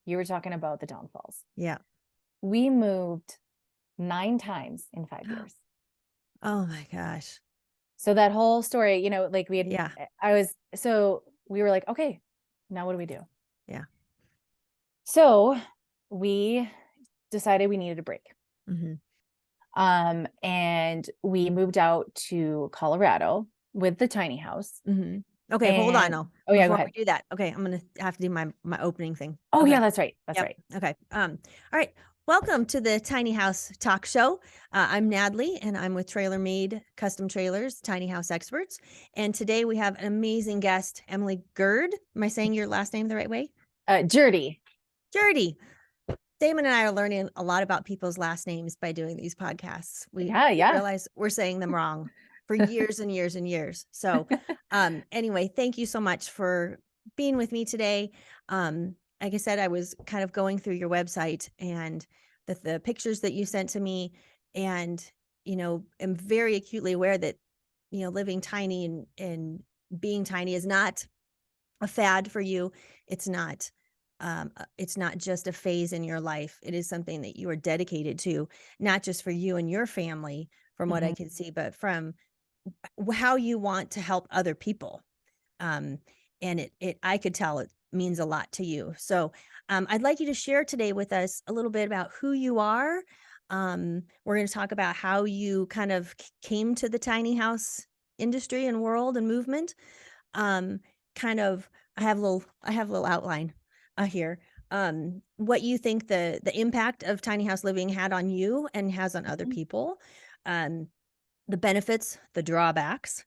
you were talking about the downfalls. Yeah. We moved 9 times in 5 years. Oh my gosh. So that whole story, you know, like Yeah. we were like, okay, now what do we do? Yeah. So we decided we needed a break. Mm-hmm. And we moved out to Colorado with the tiny house. Mm-hmm. Okay, hold on. And Oh, yeah, go before ahead. we do that. Okay, I'm gonna have to do my opening thing. Oh Okay. yeah, that's right. That's Yep. right. Okay. All right. Welcome to the Tiny House Talk Show. I'm Natalie, and I'm with Trailer Made Custom Trailers, Tiny House Experts. And today we have an amazing guest, Emily Gerde. Am I saying your last name the right way? Gerde. Gerde. Damon and I are learning a lot about people's last names by doing these podcasts. We Yeah. realize we're saying them wrong for years and years and years. So, anyway, thank you so much for being with me today. Like I said, I was kind of going through your website and the pictures that you sent to me, and am very acutely aware that living tiny and being tiny is not a fad for you. It's not just a phase in your life. It is something that you are dedicated to, not just for you and your family, from what I can see, but from how you want to help other people. And I could tell it means a lot to you. So I'd like you to share today with us a little bit about who you are. We're going to talk about how you kind of came to the tiny house industry and world and movement. Kind of, I have a little outline here. What you think the impact of tiny house living had on you and has on other people. The benefits, the drawbacks,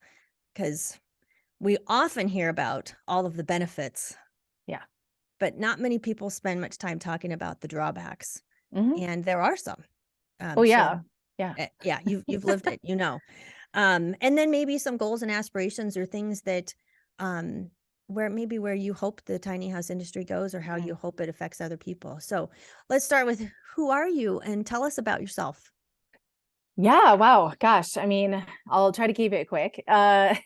because we often hear about all of the benefits. Yeah. But not many people spend much time talking about the drawbacks. Mm-hmm. And there are some. Oh yeah. Yeah. Yeah, you've lived it, and then maybe some goals and aspirations or things that where you hope the tiny house industry goes, or how you hope it affects other people. So let's start with, who are you, and tell us about yourself. Yeah. Wow. Gosh. I mean, I'll try to keep it quick. Yeah,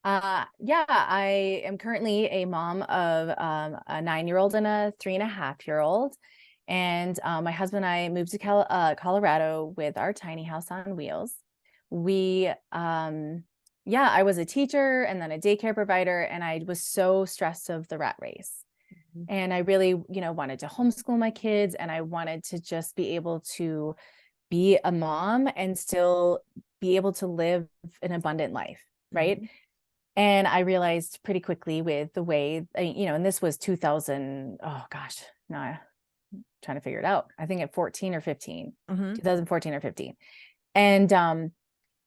I am currently a mom of a 9-year-old and a 3.5-year-old. And my husband and I moved to Colorado with our tiny house on wheels. We, I was a teacher and then a daycare provider, and I was so stressed of the rat race. And I really, wanted to homeschool my kids, and I wanted to just be able to be a mom and still be able to live an abundant life, right? And I realized pretty quickly with the way, and this was 2000, oh gosh, no, I'm trying to figure it out. I think at 14 or 15, 2014 or 15. And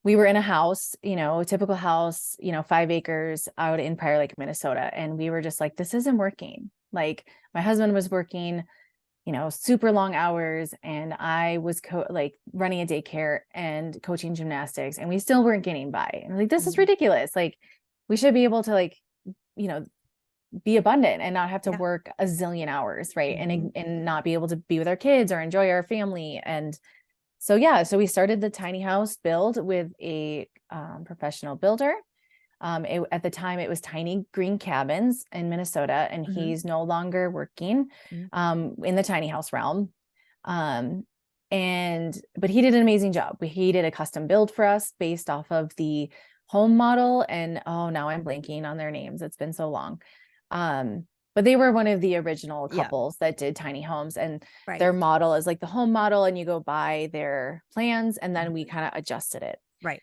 we were in a house, a typical house, 5 acres out in Prior Lake, Minnesota. And we were just like, this isn't working. Like, my husband was working, super long hours, and I was running a daycare and coaching gymnastics, and we still weren't getting by. And like, this is ridiculous. Like, we should be able to be abundant and not have to work a zillion hours. Right. And not be able to be with our kids or enjoy our family. And so we started the tiny house build with a professional builder. At the time it was Tiny Green Cabins in Minnesota, and he's no longer working in the tiny house realm. But he did an amazing job. He did a custom build for us based off of the home model, and now I'm blanking on their names. It's been so long. But they were one of the original couples that did tiny homes, and their model is like the home model, and you go buy their plans, and then we kind of adjusted it. Right.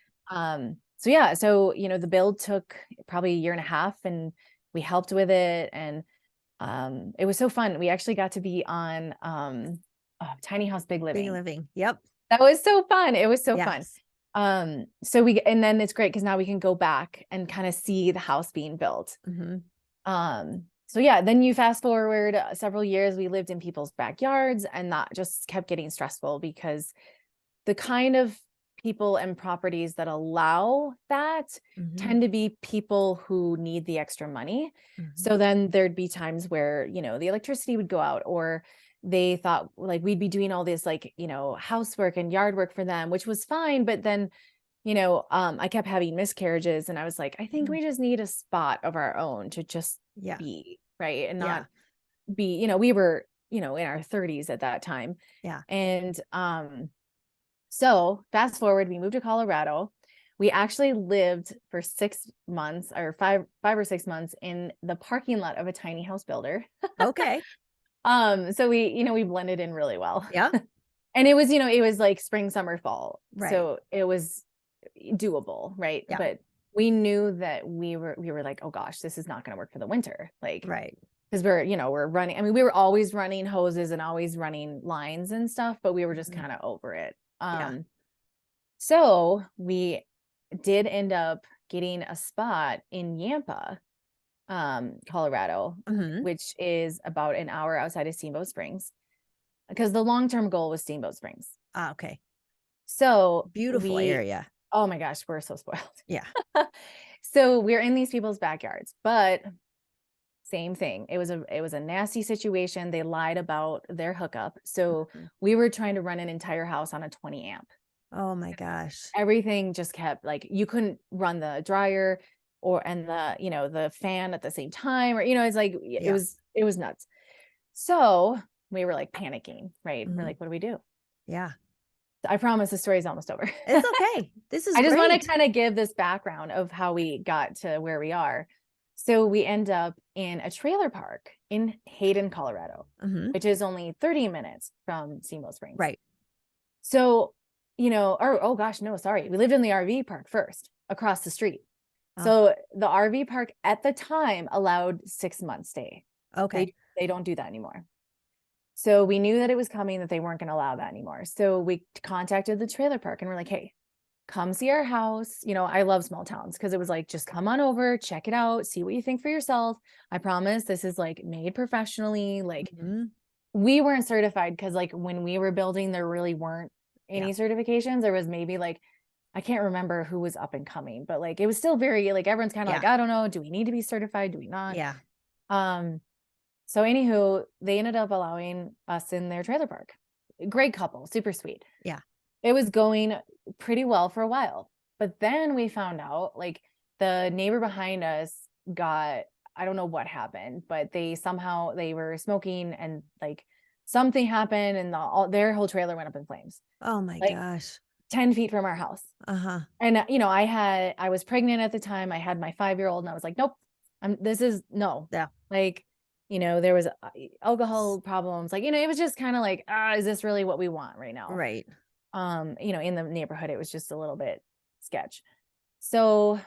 So the build took probably 1.5 years, and we helped with it, and it was so fun. We actually got to be on Tiny House Big Living. Big Living. Yep. That was so fun. It was so fun. And then it's great because now we can go back and kind of see the house being built. Then you fast forward several years, we lived in people's backyards, and that just kept getting stressful because the kind of people and properties that allow that tend to be people who need the extra money. So then there'd be times where, the electricity would go out, or they thought like we'd be doing all this housework and yard work for them, which was fine. But then, I kept having miscarriages, and I was like, I think we just need a spot of our own to just be, right. And be, we were, in our 30s at that time. Yeah. And so fast forward, we moved to Colorado. We actually lived for 6 months or five or 6 months in the parking lot of a tiny house builder. Okay. So we blended in really well. Yeah. And it was, it was like spring, summer, fall. Right. So it was doable, right? Yeah. But we knew that we were like, oh gosh, this is not going to work for the winter. Like, Right. because we're running. I mean, we were always running hoses and always running lines and stuff, but we were just Mhm. kind of over it. Yeah. So we did end up getting a spot in Yampa, Colorado, Mhm. which is about an hour outside of Steamboat Springs, because the long-term goal was Steamboat Springs. Ah, okay. So Beautiful area. oh my gosh, we're so spoiled. Yeah. So we're in these people's backyards, but same thing. It was a nasty situation. They lied about their hookup. So Mhm. we were trying to run an entire house on a 20 amp. Oh my gosh. Everything just kept, like, you couldn't run the dryer and the fan at the same time, or it's like Yeah. it was nuts. So we were like panicking, right? We're Mhm. like, what do we do? Yeah. I promise the story is almost over. It's okay. This is I just want to great. kind of give this background of how we got to where we are. So we end up in a trailer park in Hayden, Colorado, Mhm. which is only 30 minutes from Steamboat Springs. Right. So, or oh gosh, no, sorry. We lived in the RV park first across the street. Oh, So the RV park at the time allowed 6 month stay. okay. They don't do that anymore. So we knew that it was coming, that they weren't going to allow that anymore. So we contacted the trailer park and we're like, hey, come see our house. I love small towns because it was like, just come on over, check it out, see what you think for yourself. I promise this is like made professionally. Like, Mhm. we weren't certified because, like, when we were building, there really weren't Yeah. any certifications. There was maybe like, I can't remember who was up and coming, but like, it was still very, like, everyone's kind of Yeah. like, I don't know, do we need to be certified? Do we not? Yeah. Um, so anywho, they ended up allowing us in their trailer park. Great couple, super sweet. Yeah. It was going pretty well for a while. But then we found out, like, the neighbor behind us got, I don't know what happened, but they were smoking, and like something happened, and their whole trailer went up in flames, Oh my like gosh. 10 feet from our house. Uh-huh. And I was pregnant at the time. I had my 5-year-old, and I was like, nope, this is no. Yeah. Like, there was alcohol problems. Like, it was just kind of like, is this really what we want right now? Right. In the neighborhood, it was just a little bit sketch. So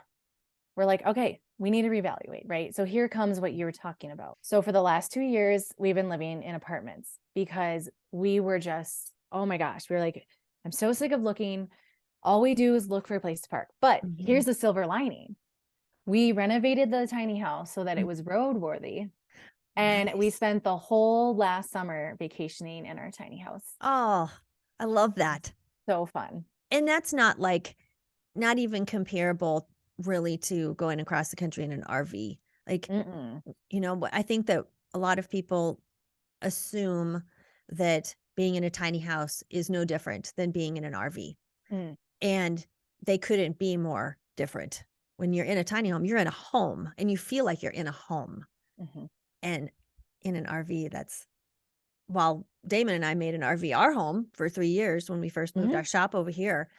we're like, okay, we need to reevaluate, right? So here comes what you were talking about. So for the last 2 years, we've been living in apartments because we were just, oh my gosh, we were like, I'm so sick of looking. All we do is look for a place to park. But Mhm. here's the silver lining. We renovated the tiny house so that it Mm. was roadworthy. And we Nice. spent the whole last summer vacationing in our tiny house. Oh, I love that. So fun. And that's not even comparable really to going across the country in an RV. Like, Mm-mm. I think that a lot of people assume that being in a tiny house is no different than being in an RV. Mm. And they couldn't be more different. When you're in a tiny home, you're in a home and you feel like you're in a home. Mhm. And in an RV, while Damon and I made an RV our home for 3 years when we first moved Mhm. our shop over here.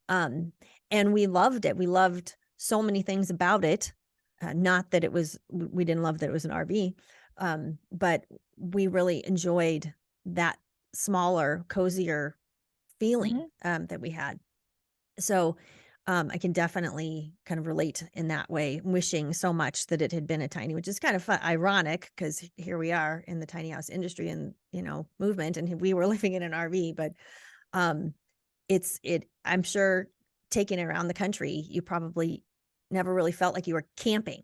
Um, and we loved it. We loved so many things about it. Not that we didn't love that it was an RV, but we really enjoyed that smaller, cozier feeling Mhm. that we had. So I can definitely kind of relate in that way, wishing so much that it had been a tiny, which is kind of ironic because here we are in the tiny house industry and, movement, and we were living in an RV, but um, I'm sure taking it around the country, you probably never really felt like you were camping.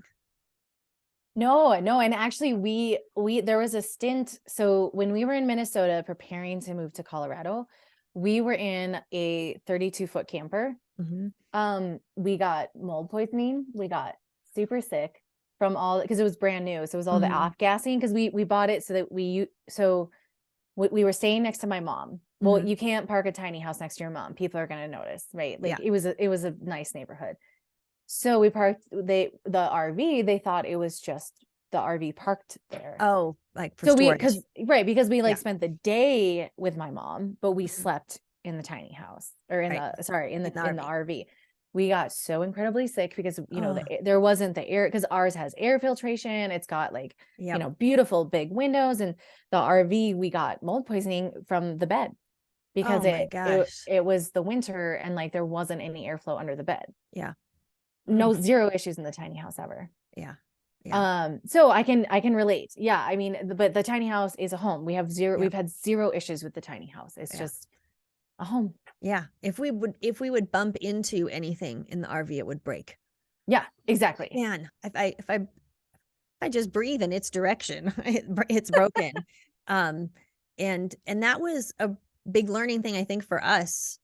No, no, and actually we there was a stint. So when we were in Minnesota preparing to move to Colorado, we were in a 32-foot camper. Hmm. We got mold poisoning. We got super sick from all, because it was brand new. So it was all the Hmm. off gassing, because we bought it so that we were staying next to my mom. Well, Hmm. you can't park a tiny house next to your mom. People are going to notice, right? Yeah. Like, it was a nice neighborhood. So we parked the RV. They thought it was just the RV parked there. Oh, like for So storage. because we like Yeah. spent the day with my mom, but we slept in the tiny house or Right. in In the the RV. RV. We got so incredibly sick because, Oh, there wasn't the air, because ours has air filtration. It's got like, yep. beautiful big windows, and the RV, we got mold poisoning from the bed because Oh my gosh. it was the winter and like there wasn't any airflow under the bed. Yeah. No, Mm, zero issues in the tiny house ever. yeah. Yeah. So I can relate. Yeah. I mean, but the tiny house is a home. Yep. We've had zero issues with the tiny house. It's Yeah. just a home. Yeah. If we would bump into anything in the RV, it would break. Yeah, Like, exactly. man, if I just breathe in its direction, it's broken. Um, and that was a big learning thing, I think, for us,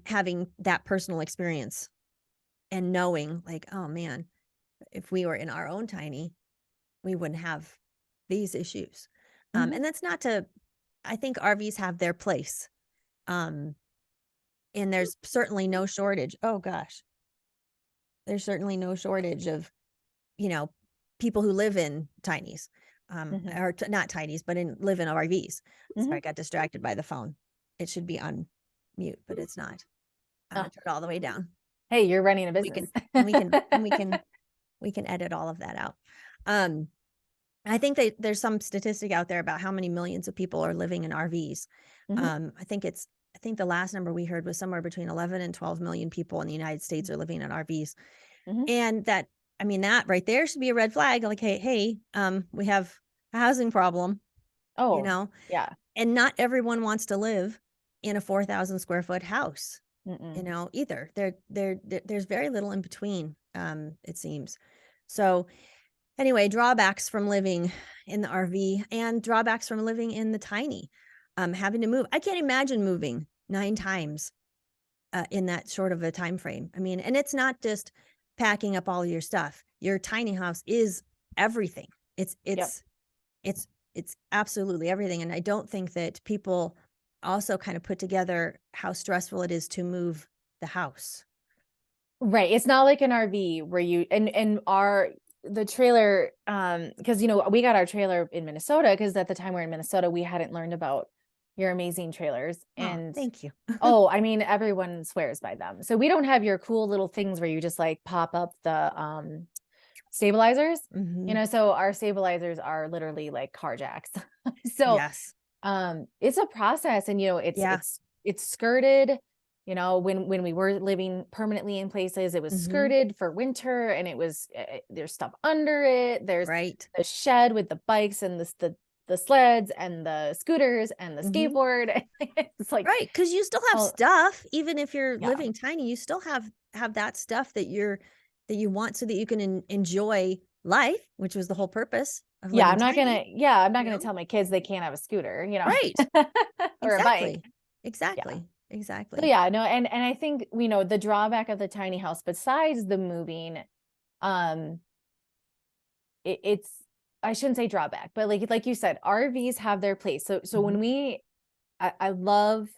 having that personal experience and knowing like, oh man, if we were in our own tiny, we wouldn't have these issues. Mhm. And that's not to, I think RVs have their place. Um, and there's certainly no shortage. Oh gosh, there's certainly no shortage of, you know, people who live in tinies, Mhm. or not tinies, but live in RVs. Sorry, Mhm. I got distracted by the phone. It should be on mute, but it's not. I'm Oh, gonna turn it all the way down. hey, you're running a We business. can, and we can, and we can, we can edit all of that out. Um, I think that there's some statistic out there about how many millions of people are living in RVs. Mhm. I think the last number we heard was somewhere between 11 and 12 million people in the United States are living in RVs. Mhm. And that, I mean, that right there should be a red flag. Like, hey, we have a housing problem, you Oh, know, yeah. and not everyone wants to live in a 4,000 square foot house, Mm-mm. either. There's very little in between, it seems. So anyway, drawbacks from living in the RV and drawbacks from living in the tiny, having to move. I can't imagine moving 9 times in that short of a time frame. I mean, and it's not just packing up all your stuff. Your tiny house is everything. It's Yep. it's it's it's absolutely everything. And I don't think that people also kind of put together how stressful it is to move the house. Right. It's not like an RV where you and our the trailer, because we got our trailer in Minnesota because at the time we're in Minnesota, we hadn't learned about your amazing trailers. Oh, And thank you. oh, I mean, everyone swears by them. So we don't have your cool little things where you just like pop up the stabilizers. Hmm. So our stabilizers are literally like car jacks. So Yes. it's a process, and it's Yeah. it's skirted. When we were living permanently in places, it was Hmm. skirted for winter, and it was there's stuff under it. There's Right. the shed with the bikes and the sleds and the scooters and the Hmm. skateboard. It's like, Right, because you still have oh stuff, even if you're yeah. living tiny, you still have that stuff that you want so that you can enjoy life, which was the whole purpose of Yeah, living tiny, I'm not you gonna know? tell my kids they can't have a scooter, Right. or a bike. Exactly. Yeah. Exactly. So Exactly. yeah, no, and I think the drawback of the tiny house, besides the moving, um, it's I shouldn't say drawback, but like you said, RVs have their place. So when Mhm, I love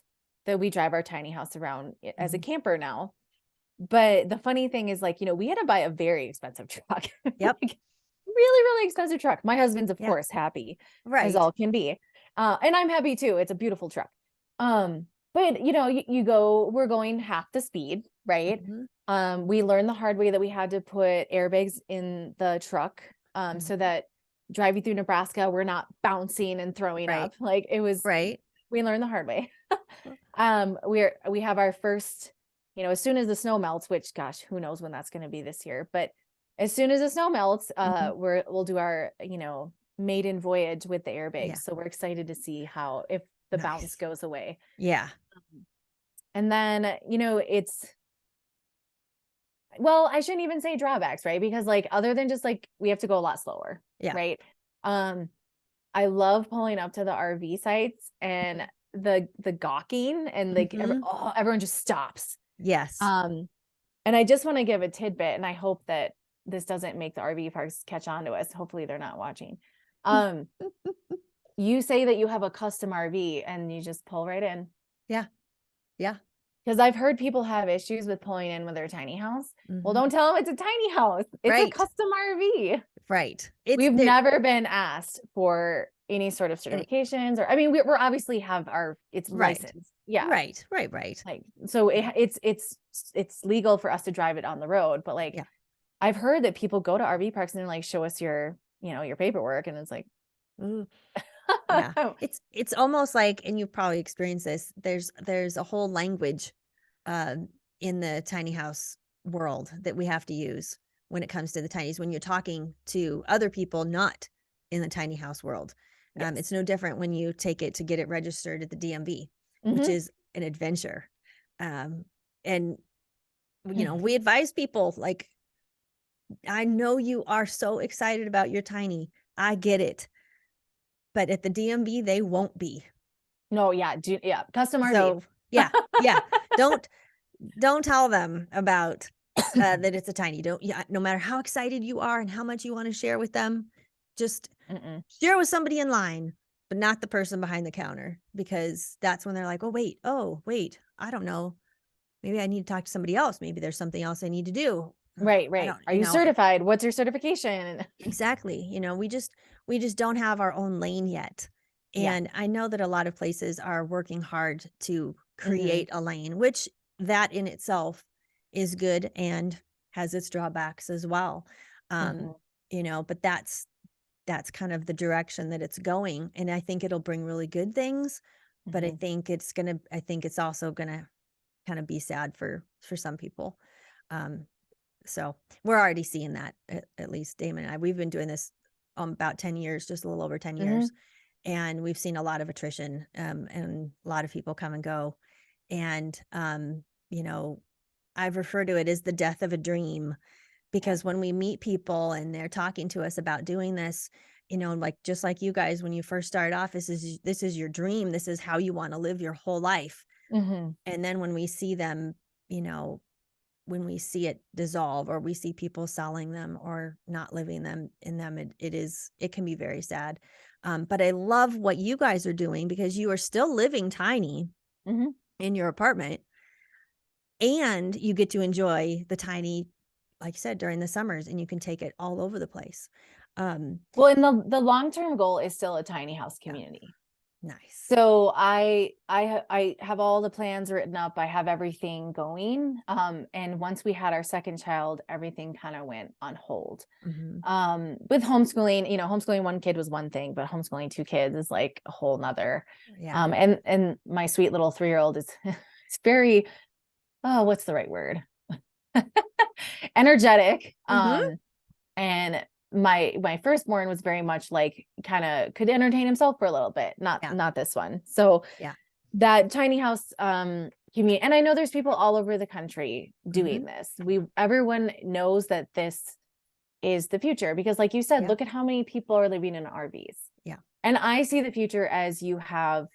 that we drive our tiny house around as a mhm. camper now. But the funny thing is, like, we had to buy a very expensive truck, Yep. like really, really expensive truck. My husband's, of Yeah. course, happy as Right. all can be. And I'm happy too. It's a beautiful truck. But you go, we're going half the speed, right? Mhm, We learned the hard way that we had to put airbags in the truck, mhm. so that driving through Nebraska, we're not bouncing and throwing Right. up. Like Right. we learned the hard way. We have our first, as soon as the snow melts, which gosh, who knows when that's going to be this year, but as soon as the snow melts, Mhm. we'll do our, maiden voyage with the airbags. Yeah. So we're excited to see how, if the bounce Nice. goes away. Yeah. And then, it's, well, I shouldn't even say drawbacks, right? Because like, other than just like, we have to go a lot slower, Yeah. right? Um, I love pulling up to the RV sites and the gawking and like, Mhm. everyone just stops. Yes. Um, and I just want to give a tidbit, and I hope that this doesn't make the RV parks catch on to us. Hopefully they're not watching. Um, you say that you have a custom RV and you just pull right in. Yeah. Yeah. Because I've heard people have issues with pulling in with their tiny house. Well, Mhm. don't tell them it's a tiny house. It's a Right. custom RV. Right. We've There. never been asked for any sort of Any, certifications, or I mean, we're obviously have it's right. licensed. Yeah. Right. Right. Right. Like, so Yeah. it's legal for us to drive it on the road, but like Yeah. I've heard that people go to RV parks and they're like, show us your, your paperwork. And it's like, Ooh, yeah. It's almost like, and you've probably experienced this. There's a whole language in the tiny house world that we have to use when it comes to the tinies, when you're talking to other people not in the tiny house world. yes. It's no different when you take it to get it registered at the DMV, which Mm-hmm. is an adventure. And we advise people, like, I know you are so excited about your tiny. I get it. But at the DMV, they won't be. No, yeah, yeah, custom RV. So yeah, yeah. Don't tell them about that it's a tiny. Don't, yeah, no matter how excited you are and how much you want to share with them, just Mm-mm. share with somebody in line, but not the person behind the counter, because that's when they're like, oh wait, I don't know. Maybe I need to talk to somebody else. Maybe there's something else I need to do. Right, I right. don't, Are you certified? What's your certification? exactly. We just don't have our own lane yet. Yeah. And I know that a lot of places are working hard to Mm-hmm. create a lane, which that in itself is good and has its drawbacks as well. Mm-hmm. But that's kind of the direction that it's going. And I think it'll bring really good things, but I Mm-hmm. think it's also gonna kind of be sad for some people. So we're already seeing that, at least Damon and I. We've been doing this about 10 years, just a little over 10 Mm-hmm. years. And we've seen a lot of attrition, and a lot of people come and go. And, I've referred to it as the death of a dream, Yeah. because when we meet people and they're talking to us about doing this, like, just like you guys, when you first started off, this is your dream. This is how you want to live your whole life. Mm-hmm. And then when we see them, you know, when we see it dissolve, or we see people selling them or not living them in them, it can be very sad. But I love what you guys are doing, because you are still living tiny Mm-hmm. in your apartment, and you get to enjoy the tiny, like you said, during the summers, and you can take it all over the place. Well, and the long-term goal is still a tiny house Yeah, community. nice. So I have all the plans written up. I have everything going. And once we had our second child, everything kind of went on hold. Mm-hmm. With homeschooling, homeschooling one kid was one thing, but homeschooling two kids is like a whole nother. Yeah. And my sweet little 3-year-old is it's very, oh, what's the right word? Energetic. Mm-hmm. And my firstborn was very much like kind of could entertain himself for a little bit, Yeah. not this one. So Yeah. that tiny house community, and I know there's people all over the country doing Mm-hmm. this. Everyone knows that this is the future, because like you said, Yeah. look at how many people are living in RVs. Yeah. And I see the future as you have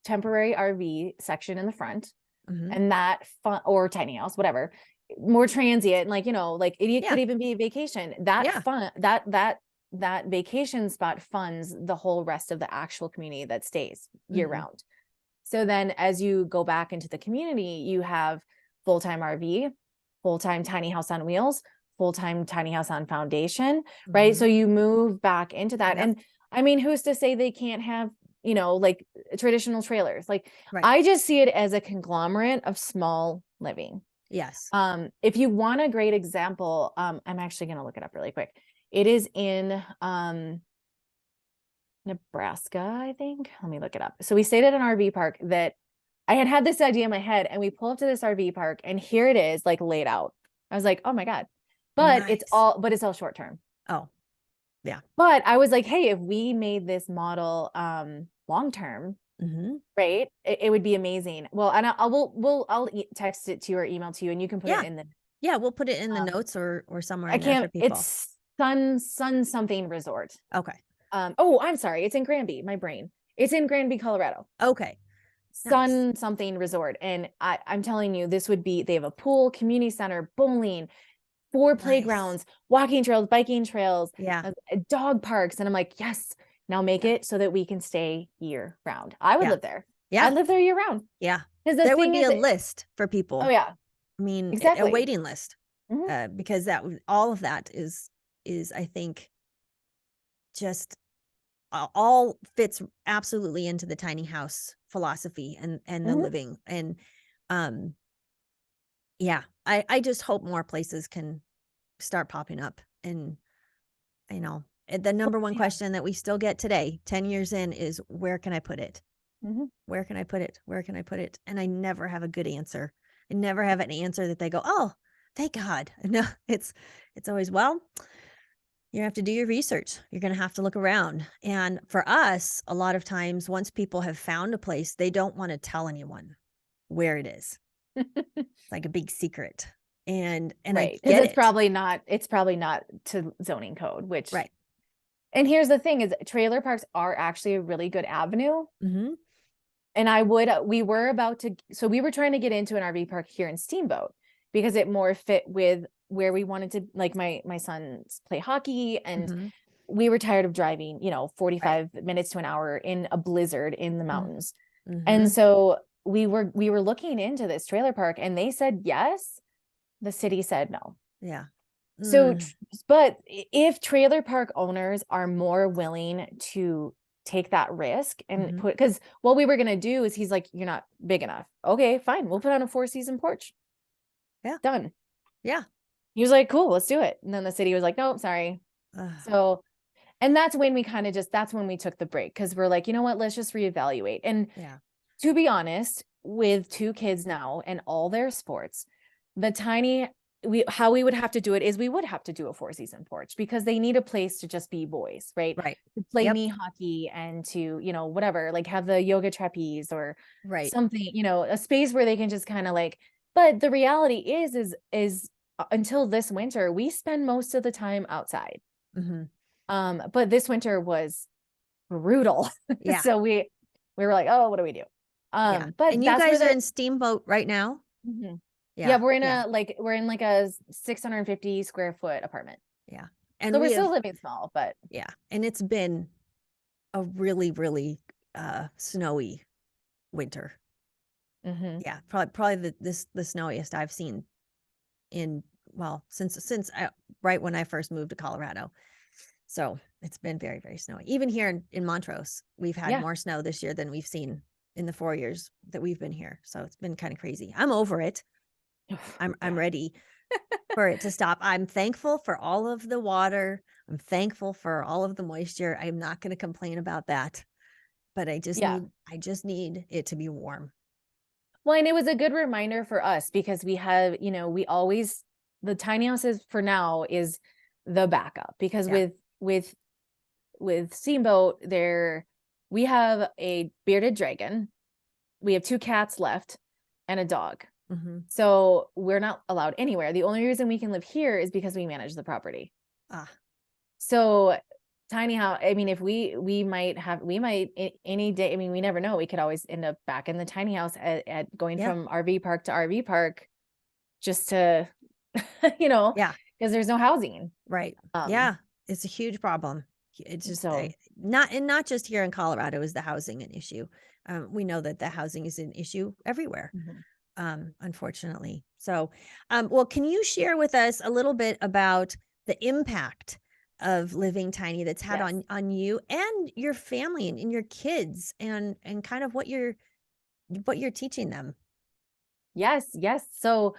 temporary RV section in the front, Mm-hmm. and that fun, or tiny house, whatever, more transient, like like it could Yeah. even be a vacation. That Yeah. fun, that vacation spot funds the whole rest of the actual community that stays year Mm-hmm. round. So then as you go back into the community, you have full-time RV, full-time tiny house on wheels, full-time tiny house on foundation, right? Mm-hmm. So you move back into that. Yep. And I mean, who's to say they can't have, like traditional trailers? Like Right. I just see it as a conglomerate of small living. Yes. If you want a great example, I'm actually going to look it up really quick. It is in Nebraska, I think. Let me look it up. So we stayed at an RV park that I had this idea in my head, and we pull up to this RV park, and here it is, like laid out. I was like, oh my God. But it's Nice. all short term. Oh, yeah. But I was like, hey, if we made this model long term, Mm-hmm. right, it would be amazing. Well, and I'll text it to you or email to you, and you can put Yeah. it in the Yeah. We'll put it in the um, notes, or somewhere I in there for can't, people. it's Sun something resort. Okay. Oh, I'm sorry, it's in Granby, my brain. It's in Granby, Colorado. Okay. Nice. Sun something resort. And I'm telling you, they have a pool, community center, bowling, 4 Nice. playgrounds, walking trails, biking trails, Yeah. dog parks. And I'm like, yes, now make Yeah. it so that we can stay year round. I would Yeah. live there. Yeah. I'd live there year round. Yeah. Because the There would thing be is, a list for oh people. yeah, I mean, a exactly. waiting list, Mhm. because all of that is, I think, just all fits absolutely into the tiny house philosophy and the Mhm. living. And yeah, I just hope more places can start popping up. And the Well, number one yeah. question that we still get today, 10 years in, is where can I put it? Mhm. Where can I put it? Where can I put it? And I never have a good answer. I never have an answer that they go, oh, thank God. No, it's always, well, you have to do your research. You're going to have to look around. And for us, a lot of times, once people have found a place, they don't want to tell anyone where it is. It's like a big secret. And I Right, because get it. it's probably not to zoning code, which Right. and here's the thing is trailer parks are actually a really good avenue. Mm-hmm. And we were about to, so we were trying to get into an RV park here in Steamboat because it more fit with where we wanted to, like my sons play hockey, and Mm-hmm. we were tired of driving, Right. 45 minutes to an hour in a blizzard in the Mm-hmm. mountains. Mm-hmm. And so we were looking into this trailer park and they said yes, the city said no. Yeah. So, Mm. but if trailer park owners are more willing to take that risk and Mm-hmm. put, because what we were going to do is he's like, you're not big enough. Okay, fine. We'll put on a 4-season porch. Yeah. Done. Yeah. He was like, cool, let's do it. And then the city was like, nope, sorry. So, and that's when we kind of that's when we took the break because we're like, you know what, let's just reevaluate. And Yeah. to be honest, with 2 kids now and all their sports, the tiny how we would have to do it is we would have to do a 4-season porch because they need a place to just be boys, right? Right. To play Yep. knee hockey and to, whatever, like have the yoga trapeze or Right. something, a space where they can just kind of like, but the reality is until this winter, we spend most of the time outside. Mm-hmm. But this winter was brutal. Yeah. So we were like, oh, what do we do? Yeah. But And you that's where guys are the in Steamboat right now? Mhm. Yeah, Yeah. we're in Yeah. like a 650 square foot apartment. Yeah. So And we're we have, still living small, but yeah. And it's been a really, really snowy winter. mhm. Yeah. Probably the snowiest I've seen in, well, since right when I first moved to Colorado. So it's been very, very snowy. Even here in Montrose, we've had Yeah. more snow this year than we've seen in the 4 years that we've been here. So it's been kind of crazy. I'm over it. I'm Yeah. ready for it to stop. I'm thankful for all of the water. I'm thankful for all of the moisture. I'm not going to complain about that. But Yeah. I just need it to be warm. Well, and it was a good reminder for us because we have, we always the tiny houses for now is the backup because Yeah. with Steamboat there we have a bearded dragon, we have 2 cats left and a dog. Mm-hmm. So we're not allowed anywhere. The only reason we can live here is because we manage the property. Ah, So tiny house, I mean, if we might any day, I mean, we never know. We could always end up back in the tiny house at going yeah. from RV park to RV park just to, Yeah. because there's no housing. Right. Um, Yeah. It's a huge problem. It's just so not just here in Colorado is the housing an issue. We know that the housing is an issue everywhere. mhm. Unfortunately. So, well, can you share with us a little bit about the impact of living tiny that's had Yes, on you and your family and your kids and kind of what you're teaching them? yes. So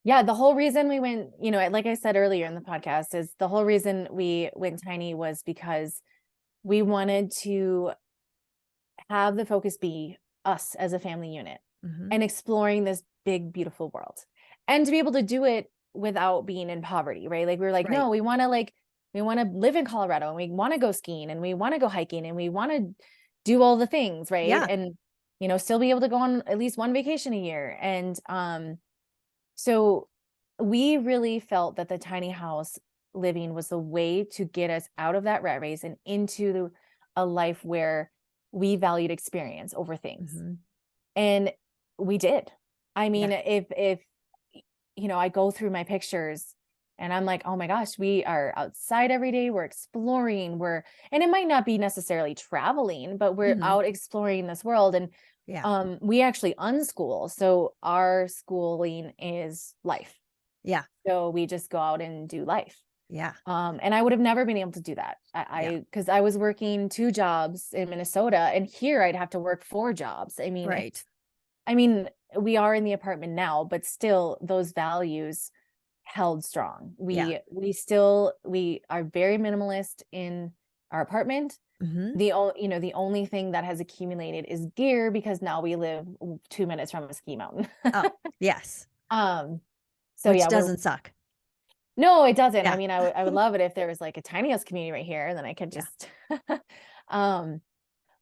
yeah, the whole reason we went, like I said earlier in the podcast, is the whole reason we went tiny was because we wanted to have the focus be us as a family unit Mm-hmm. and exploring this big, beautiful world. And to be able to do it without being in poverty, right? Like we were like, Right. no, we want to live in Colorado and we want to go skiing and we want to go hiking and we want to do all the things, right? Yeah. And still be able to go on at least one vacation a year. And so we really felt that the tiny house living was the way to get us out of that rat race and into a life where we valued experience over things. Mm-hmm. And we did. I Yeah. mean, if I go through my pictures and I'm like, oh my gosh, we are outside every day, we're exploring, and it might not be necessarily traveling, but we're Mm-hmm. out exploring this world. And Yeah. we actually unschool. So our schooling is life. Yeah. So we just go out and do life. Yeah. And I would have never been able to do that. Yeah. Because I was working 2 jobs in Minnesota, and here I'd have to work 4 jobs. Right. I mean, we are in the apartment now, but still those values held strong. Yeah. We are very minimalist in our apartment. Hmm. The only thing that has accumulated is gear, because now we live 2 minutes from a ski mountain. Oh, yes. Um, so Which yeah, we're doesn't suck. no, it doesn't. I Yeah. mean, I would love it if there was like a tiny house community right here, and then I could Yeah. just um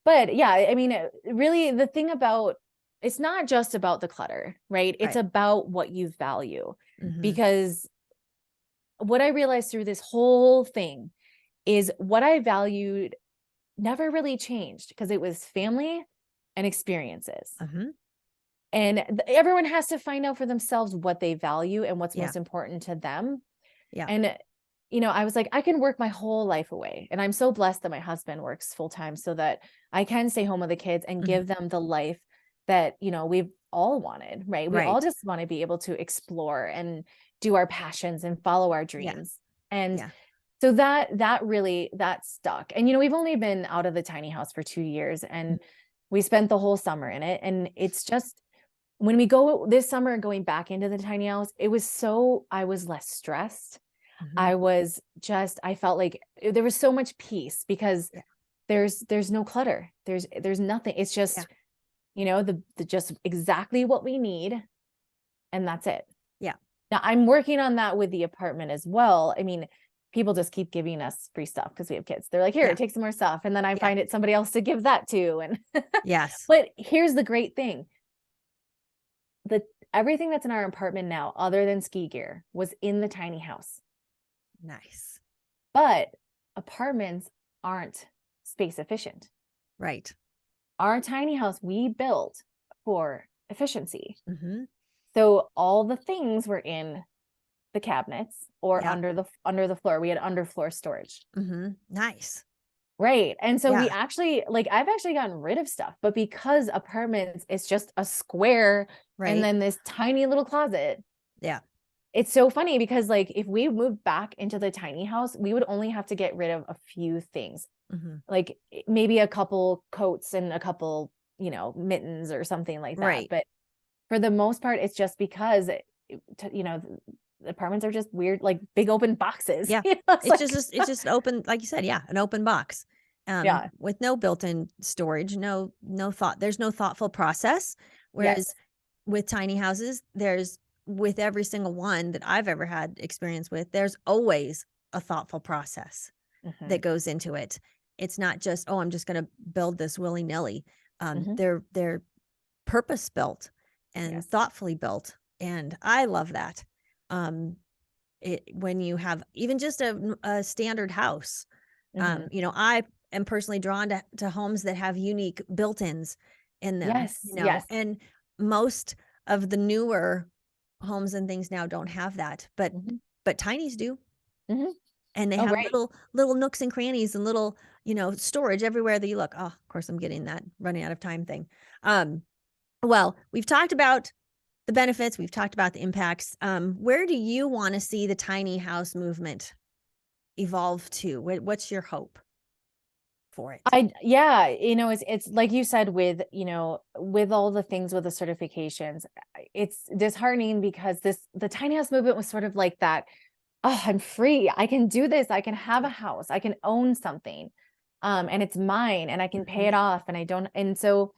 but yeah, I mean, really the thing about, it's not just about the clutter, right? It's Right. about what you value. Hmm. Because what I realized through this whole thing is what I valued never really changed, because it was family and experiences. Hmm. And everyone has to find out for themselves what they value and what's Yeah. most important to them. Yeah. And I was like, I can work my whole life away. And I'm so blessed that my husband works full time so that I can stay home with the kids and Hmm. give them the life that, we've all wanted, right? We all Right. just want to be able to explore and do our passions and follow our Yeah. dreams. And Yeah. so that stuck. And, we've only been out of the tiny house for 2 years, and we spent the whole summer in it. And it's just, when we go this summer going back into the tiny house, I was less stressed. Hmm. I felt like there was so much peace, because Yeah. there's no clutter. There's nothing. It's Yeah. just, the just exactly what we need, and that's it. Yeah. Now I'm working on that with the apartment as well. I mean, people just keep giving us free stuff because we have kids. They're like, here, Yeah. take some more stuff. And then I Yeah. find it somebody else to give that to. And Yes. but here's the great thing. The Everything that's in our apartment now, other than ski gear, was in the tiny house. Nice. But apartments aren't space efficient. Right. Our tiny house we built for efficiency. Hmm. So all the things were in the cabinets or Yeah. under the floor. We had underfloor storage. Hmm. Nice. Right. And so we Yeah. actually, I've actually gotten rid of stuff, but because apartments, it's just a square and Right. then this tiny little closet. Yeah. It's so funny because if we moved back into the tiny house, we would only have to get rid of a few things, Hmm. like maybe a couple coats and a couple, mittens or something like that. Right. But for the most part, it's just because, the apartments are just weird, like big open boxes. Yeah. It's It's like, just it's just open, like you said, yeah, an open box. yeah, With no built-in storage, no thought. There's no thoughtful process. yes. Whereas with tiny houses, there's with every single one that I've ever had experience with, there's always a thoughtful process Hmm. that goes into it. It's not just, oh, I'm just going to build this willy-nilly. Hmm. They're purpose built and Yes. thoughtfully built, and I love that. Um, when you have even just a standard house, Hmm. I am personally drawn to homes that have unique built-ins in them, Yes. Yes. and most of the newer homes and things now don't have that, but Hmm. tinies do. Hmm. And they Oh, have right. little nooks and crannies and little, storage everywhere that you look. Oh, of course, I'm getting that running out of time thing. Um, well, we've talked about the benefits, we've talked about the impacts. Where do you want to see the tiny house movement evolve to? What's your hope for it? Yeah, it's like you said, with, with all the things with the certifications, it's disheartening because the tiny house movement was sort of like that. Oh, I'm free. I can do this. I can have a Yeah. house. I can own something. And it's mine and I can pay Mhm. it off, and I don't. And so,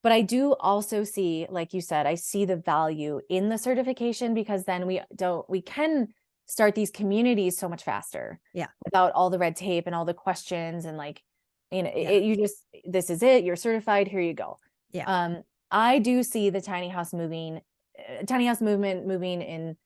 but I do also see, like you said, I see the value in the certification, because then we can start these communities so much faster Yeah. without all the red tape and all the questions, and Yeah. you just, this is it, you're certified, here you go. Yeah. I do see the tiny house movement moving in,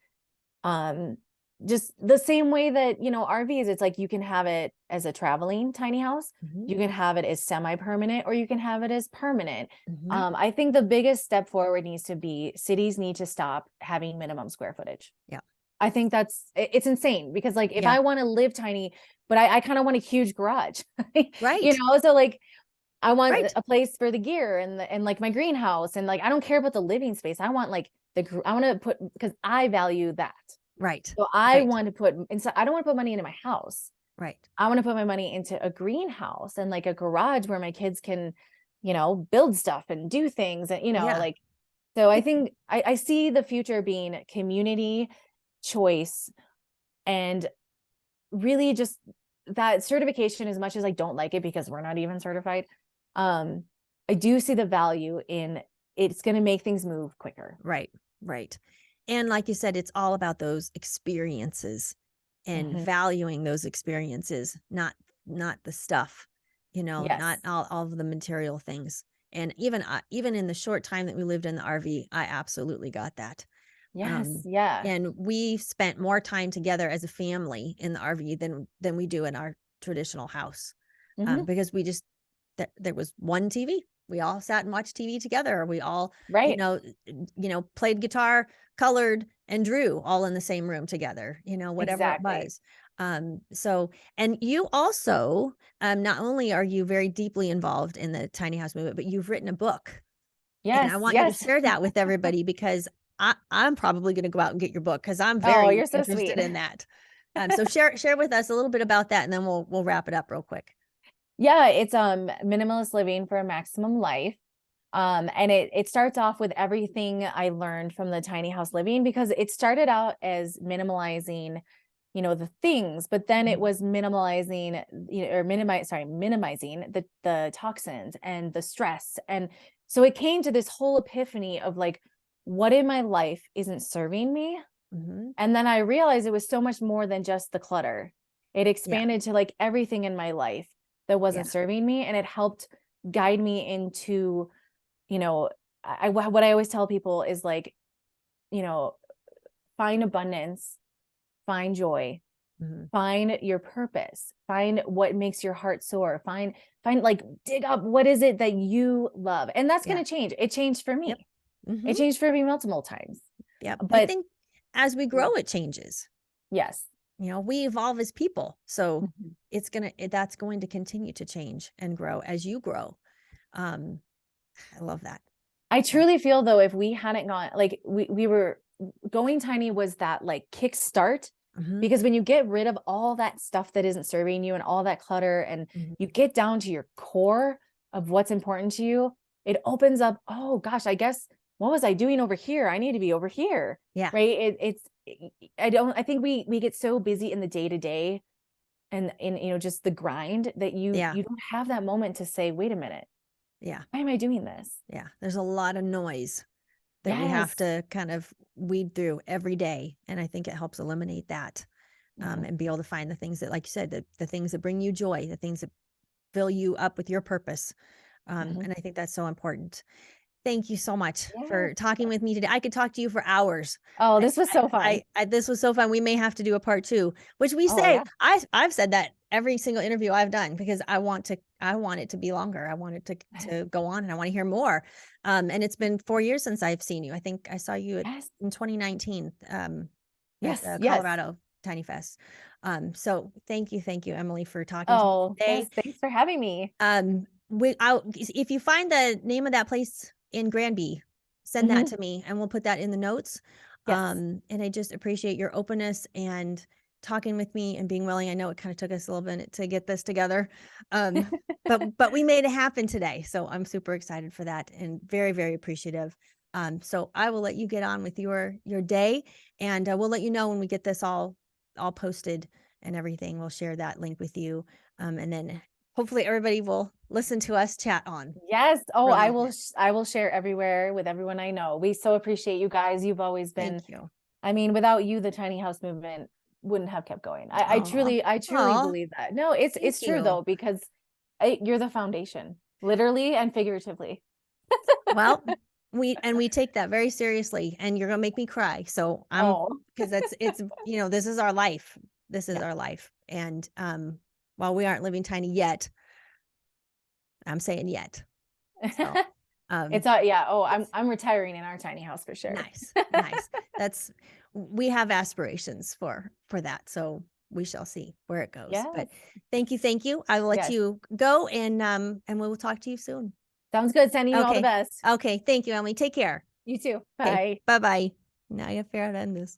um just the same way that, RVs, it's like you can have it as a traveling tiny house, Mhm. you can have it as semi-permanent, or you can have it as permanent. Mhm. I think the biggest step forward needs to be, cities need to stop having minimum square footage. Yeah. I think it's insane, because if Yeah. I want to live tiny, but I kind of want a huge garage, Right. so I want Right. a place for the gear and like my greenhouse, and I don't care about the living space. I want I want to put, because I value that. Right. So I Right. want to put inside, I don't want to put money into my house. Right. I want to put my money into a greenhouse and like a garage where my kids can, build stuff and do things and, Yeah. like, so I think I see the future being community choice and really just that certification, as much as I don't like it because we're not even certified. Um, I do see the value in it's going to make things move quicker. Right. Right. And like you said, it's all about those experiences and Mhm. valuing those experiences, not the stuff, not Yes. all of the material things. And even in the short time that we lived in the RV, I absolutely got that. Yes. Um, Yeah. and we spent more time together as a family in the RV than we do in our traditional house, Hmm. because there was one TV. We all sat and watched TV together. We all, Right. played guitar, colored, and drew all in the same room together. Whatever it Exactly. was. So, and you also, not only are you very deeply involved in the tiny house movement, but you've written a book, and I Yes. want you to Yes. share that with everybody because I'm probably going to go out and get your book because I'm Oh, very you're so interested sweet. in that. So share with us a little bit about that, and then we'll wrap it up real quick. Yeah, it's minimalist living for a maximum life. And it starts off with everything I learned from the tiny house living, because it started out as minimalizing, the things, but then it Mhm. was minimalizing, minimizing the toxins and the stress. And so it came to this whole epiphany of like, what in my life isn't serving me? Mhm. And then I realized it was so much more than just the clutter. It Yeah. expanded to like everything in my life that Yeah. wasn't serving me. And it helped guide me into, you know, what I always tell people is like, you know, find abundance, find joy, Mhm. find your purpose, find what makes your heart soar, find like dig up what is it that you love. And that's Yeah. going to change. It changed for Yep. me. It Mhm. changed for me multiple times. Yep. I But think as we grow, it changes. yes. We evolve as people. So Mhm. that's going to continue to change and grow as you grow. Um, I love that. I Yeah. truly feel though, if we hadn't gone, like we were going tiny was that like kick start, Mhm. because when you get rid of all that stuff that isn't serving you and all that clutter and Mhm. you get down to your core of what's important to you, it opens up, oh gosh, I guess what was I doing over here? I need to be over here. Yeah. Right. I think we get so busy in the day to day and in, just the grind that you Yeah. you don't have that moment to say, wait a minute, Yeah. why am I doing this? Yeah. There's a lot of noise that we have Yes. to kind of weed through every day. And I think it helps eliminate that, Mhm. and be able to find the things that, like you said, the things that bring you joy, the things that fill you up with your purpose. Mhm. And I think that's so important. Thank you so much Yes. for talking with me today. I could talk to you for hours. Oh, I this was so fun. this was so fun. We may have to do a part 2, which we Oh, say yeah. I've said that every single interview I've done because I want it to be longer. I want it to go on and I want to hear more. And it's been 4 years since I've seen you. I think I saw you Yes. in 2019, at Yes. Yes. Colorado Tiny Fest. So thank you, Emily, for talking to me Oh, today. yes. Thanks for having me. If you find the name of that place in Granby, send that Mhm. to me and we'll put that in the notes. Yes. And I just appreciate your openness and talking with me and being willing. I know it kind of took us a little bit to get this together. Um, but we made it happen today. So I'm super excited for that and very, very appreciative. So I will let you get on with your day, and we'll let you know when we get this all posted and everything. We'll share that link with you. And then hopefully everybody will listen to us chat on Yes. Oh, for a little bit. I will share everywhere with everyone I know. We so appreciate you guys. You've always been, Thank you. I mean, without you, the tiny house movement wouldn't have kept going. Oh, I truly oh, believe that. No, it's thank true you. though, because you're the foundation, literally and figuratively. Well, we take that very seriously, and you're gonna make me cry. So Oh, because this is our life. This is yeah. our life. And while we aren't living tiny yet, I'm saying yet. So um It's yeah. Oh, it's I'm retiring in our tiny house for sure. nice, nice. We have aspirations for that. So we shall see where it goes. Yes. But thank you. I will let Yes. you go, and we will talk to you soon. Sounds good. Sending you all the Okay. best. Okay. Thank you, Emily. Take care. You too. Okay. Bye. Bye bye. Now you have to figure out how to end this.